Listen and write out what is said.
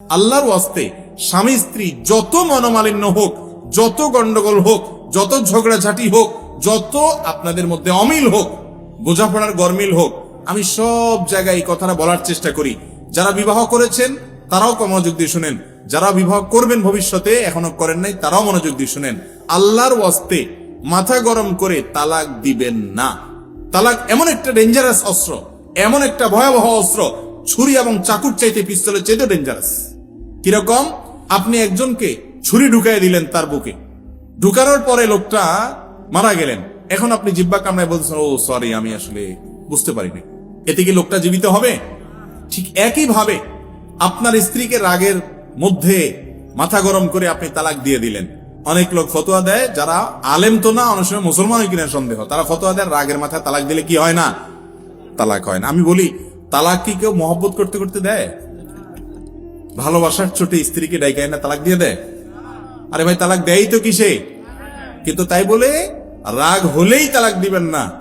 আল্লাহর ওয়াস্তে স্বামী স্ত্রী যত মনোমালিন্য হোক, যত গন্ডগোল হোক, যত ঝগড়াঝাটি হোক, যত আপনাদের মধ্যে অমিল হোক, বোঝাপড়ার গরমিল হোক, আমি সব জায়গায় এই কথাটা বলার চেষ্টা করি। যারা বিবাহ করেছেন তারাও মনোযোগ দিয়ে শুনেন, যারা বিবাহ করবেন ভবিষ্যতে এখনো করেন নাই তারাও মনোযোগ দিয়ে শুনেন। আল্লাহর ওয়াস্তে মাথা গরম করে তালাক দিবেন না। তালাক এমন একটা ডেঞ্জারাস অস্ত্র, এমন একটা ভয়াবহ অস্ত্র, ছুরি এবং চাকুর চাইতে পিস্তলের চাইতে ডেঞ্জারাস। কিরকম? আপনি একজনকে ছুরি ঢুকাই দিলেন তার বুকে, ঢুকানোর পরে লোকটা মারা গেলেন। এখন আপনি জিব্বা কামড়ায় বলছেন, ও সরি, আমি আসলে বুঝতে পারিনি। এতে কি লোকটা জীবিত হবে? ঠিক একই ভাবে আপনার স্ত্রীকে রাগের মধ্যে মাথা গরম করে আপনি তালাক দিয়ে দিলেন। অনেক লোক ফতোয়া দেয়, যারা আলেম তো না, অনেক সময় মুসলমান কিনা সন্দেহ, তারা ফতোয়া দেয় রাগের মাথায় তালাক দিলে কি হয় না? তালাক হয় না। আমি বলি, তালাক কি কেউ মহব্বত করতে করতে দেয়? ভালোবাসার চোটে স্ত্রীকে ডাইকায় না তালাক দিয়ে দেয়? আরে ভাই, তালাক দেয়ই তো কিসে? কিন্তু তাই বলে রাগ হলেই তালাক দিবেন না।